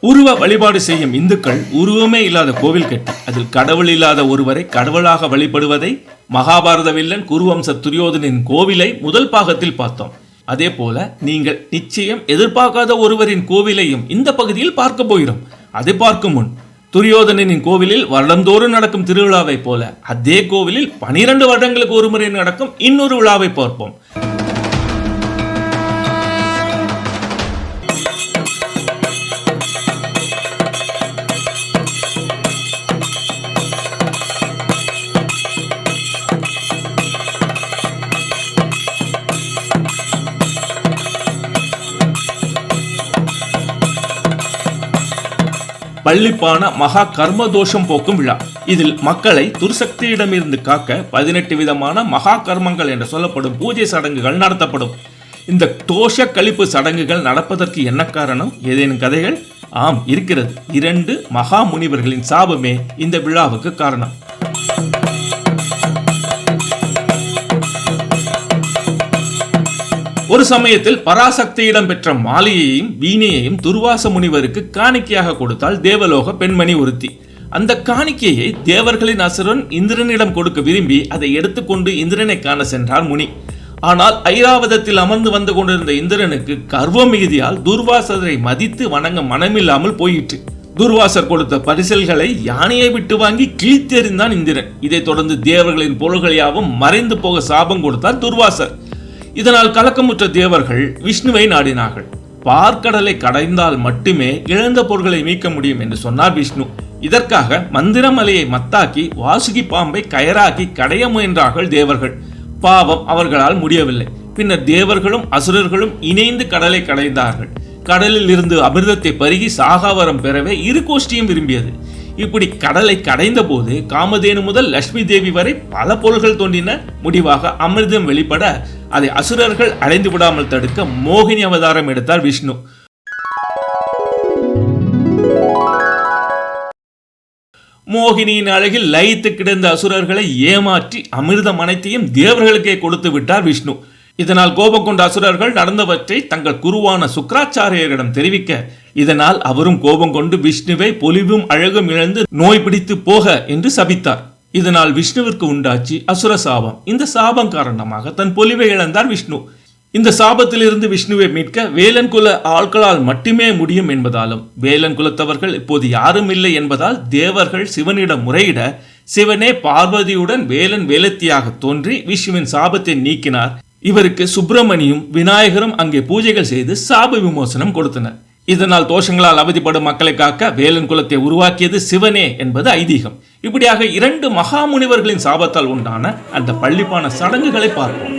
உருவ வழிபாடு செய்யும் இந்துக்கள் உருவமே இல்லாத கோவில் கட்டி அதில் கடவுள் இல்லாத ஒருவரை கடவுளாக வழிபடுவதை மகாபாரத வில்லன் குருவம்ச துரியோதனின் கோவிலை முதல் பாகத்தில் பார்த்தோம். அதே போல நீங்கள் நிச்சயம் எதிர்பார்க்காத ஒருவரின் கோவிலையும் இந்த பகுதியில் பார்க்க போகிறோம். அதை பார்க்கும் முன் துரியோதனின் கோவிலில் வருடந்தோறும் நடக்கும் திருவிழாவை போல அதே கோவிலில் 12 வருடங்களுக்கு ஒரு முறை நடக்கும் இன்னொரு விழாவை பார்ப்போம். பள்ளிப்பான மகா கர்ம தோஷம் போக்கும் விழா. இதில் மக்களை துர்சக்தியிடமிருந்து காக்க 18 விதமான மகா கர்மங்கள் என்று சொல்லப்படும் பூஜை சடங்குகள் நடத்தப்படும். இந்த தோஷ கழிப்பு சடங்குகள் நடப்பதற்கு என்ன காரணம்? ஏதேனும் கதைகள்? ஆம், இருக்கிறது. 2 மகா முனிவர்களின் சாபமே இந்த விழாவுக்கு காரணம். ஒரு சமயத்தில் பராசக்தியிடம் பெற்ற மாலையையும் வீணையையும் துர்வாச முனிவருக்கு காணிக்கையாக கொடுத்தால் தேவலோக பெண்மணி ஒருத்தி. அந்த காணிக்கையை தேவர்களின் அசுரன் இந்திரனிடம் கொடுக்க விரும்பி அதை எடுத்துக்கொண்டு இந்திரனை காண சென்றார் முனி. ஆனால் ஐராவதத்தில் அமர்ந்து வந்து கொண்டிருந்த இந்திரனுக்கு கர்வ மிகுதியால் துர்வாசரை மதித்து வணங்க மனமில்லாமல் போயிற்று. துர்வாசர் கொடுத்த பரிசல்களை யானையை விட்டு வாங்கி கிழித்தெறிந்தான் இந்திரன். இதைத் தொடர்ந்து தேவர்களின் பொருள்களையாவும் மறைந்து போக சாபம் கொடுத்தார் துர்வாசர். இதனால் கலக்கமுற்ற தேவர்கள் விஷ்ணுவை நாடினார்கள். பார்க்கடலை கடைந்தால் மட்டுமே இழந்த பொருட்களை மீட்க முடியும் என்று சொன்னார் விஷ்ணு. இதற்காக மந்திரமலையை மத்தாக்கி வாசுகி பாம்பை கயராக்கி கடைய முயன்றார்கள் தேவர்கள். பாவம், அவர்களால் முடியவில்லை. பின்னர் தேவர்களும் அசுரர்களும் இணைந்து கடலை கடைந்தார்கள். கடலில் இருந்து அமிர்தத்தை பருகி சாகாவரம் பெறவே இரு கோஷ்டியும் விரும்பியது. இப்படி கடலை கடைந்த போது காமதேனு முதல் லட்சுமி தேவி வரை பல பொருள்கள் தோன்றின. முடிவாக அமிர்தம் வெளிப்பட அதை அசுரர்கள் அடைந்து விடாமல் தடுக்க மோகினி அவதாரம் எடுத்தார் விஷ்ணு. மோகினியின் அழகில் லயித்து கிடந்த அசுரர்களை ஏமாற்றி அமிர்தம் அனைத்தையும் தேவர்களுக்கே கொடுத்து விட்டார் விஷ்ணு. இதனால் கோபம் கொண்ட அசுரர்கள் நடந்தவற்றை தங்கள் குருவான சுக்ராச்சாரியரிடம் தெரிவிக்க, இதனால் அவரும் கோபம் கொண்டு விஷ்ணுவை பொலிவும் அழகும் இழந்து நோய் பிடித்து போக என்று சபித்தார். இதனால் விஷ்ணுவிற்கு உண்டாச்சு அசுர சாபம். இந்த சாபம் காரணமாக தன் பொலிவை இழந்தார் விஷ்ணு. இந்த சாபத்திலிருந்து விஷ்ணுவை மீட்க வேலன் குல ஆட்களால் மட்டுமே முடியும் என்பதாலும் வேலன் குலத்தவர்கள் இப்போது யாரும் இல்லை என்பதால் தேவர்கள் சிவனிடம் முறையிட சிவனே பார்வதியுடன் வேலன் வேலத்தியாக தோன்றி விஷ்ணுவின் சாபத்தை நீக்கினார். இவருக்கு சுப்பிரமணியும் விநாயகரும் அங்கே பூஜைகள் செய்து சாப விமோசனம் கொடுத்தனர். இதனால் தோஷங்களால் அவதிப்படும் மக்களை காக்க வேலன் குலத்தை உருவாக்கியது சிவனே என்பது ஐதீகம். இப்படியாக 2 மகா முனிவர்களின் சாபத்தால் உண்டான அந்த பள்ளிப்பான சடங்குகளை பார்ப்போம்.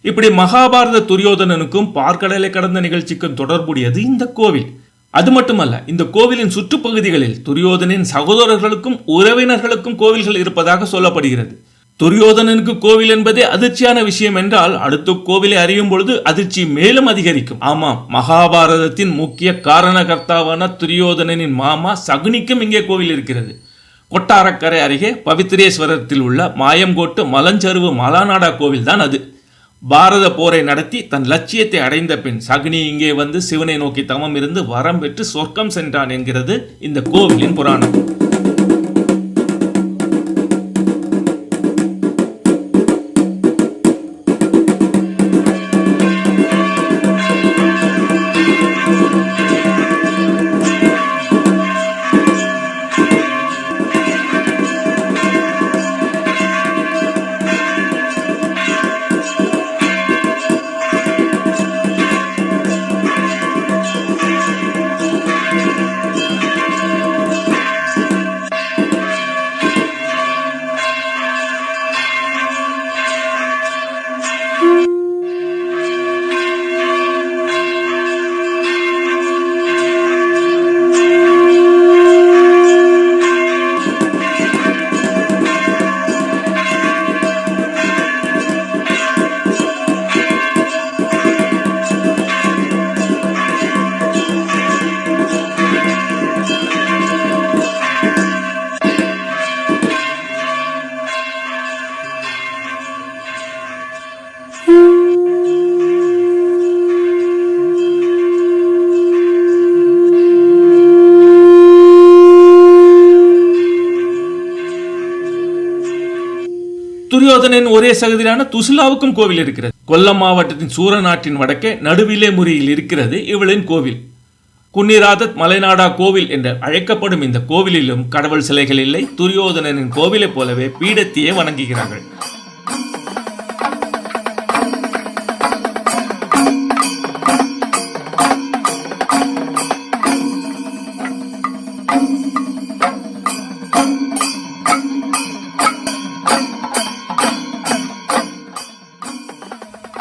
இப்படி மகாபாரத துரியோதனனுக்கும் பார்க்கடலை கடந்த நிகழ்ச்சிக்கும் தொடர்புடையது இந்த கோவில். அது மட்டுமல்ல, இந்த கோவிலின் சுற்றுப்பகுதிகளில் துரியோதனின் சகோதரர்களுக்கும் உறவினர்களுக்கும் கோவில்கள் இருப்பதாக சொல்லப்படுகிறது. துரியோதனனுக்கு கோவில் என்பதே அதிர்ச்சியான விஷயம் என்றால், அடுத்த கோவிலை அறியும் பொழுது அதிர்ச்சி மேலும் அதிகரிக்கும். ஆமாம், மகாபாரதத்தின் முக்கிய காரணகர்த்தாவான துரியோதனனின் மாமா சகுனிக்கும் இங்கே கோவில் இருக்கிறது. கொட்டாரக்கரை அருகே பவித்ரேஸ்வரத்தில் உள்ள மாயங்கோட்டு மலஞ்சருவு மலாநாடா கோவில் தான் அது. பாரத போரை நடத்தி தன் லட்சியத்தை அடைந்த பின் சகுனி இங்கே வந்து சிவனை நோக்கி தவம் இருந்து வரம் பெற்று சொர்க்கம் சென்றான் என்கிறது இந்த கோவிலின் புராணம். துரியோதனின் ஒரே சகோதரியான துசுலாவுக்கும் கோவில் இருக்கிறது. கொல்லம் மாவட்டத்தின் சூரநாட்டின் வடக்கே நடுவிலே முறியில் இருக்கிறது இவளின் கோவில். குன்னிராதத் மலைநாடா கோவில் என்று அழைக்கப்படும் இந்த கோவிலிலும் கடவுள் சிலைகள் இல்லை. துரியோதனனின் கோவிலை போலவே பீடத்தையே வணங்குகிறார்கள்.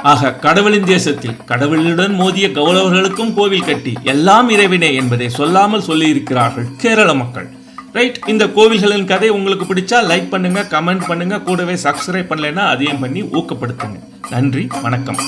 ஆக கடவுளின் தேசத்தில் கடவுளுடன் மோதிய கௌரவர்களுக்கும் கோவில் கட்டி எல்லாம் இறைவனே என்பதை சொல்லாமல் சொல்லி இருக்கிறார்கள் கேரள மக்கள். ரைட், இந்த கோவில்களின் கதை உங்களுக்கு பிடிச்சா லைக் பண்ணுங்க, கமெண்ட் பண்ணுங்க, கூடவே சப்ஸ்கிரைப் பண்ணலைன்னா அதையும் பண்ணி ஊக்கப்படுத்துங்க. நன்றி, வணக்கம்.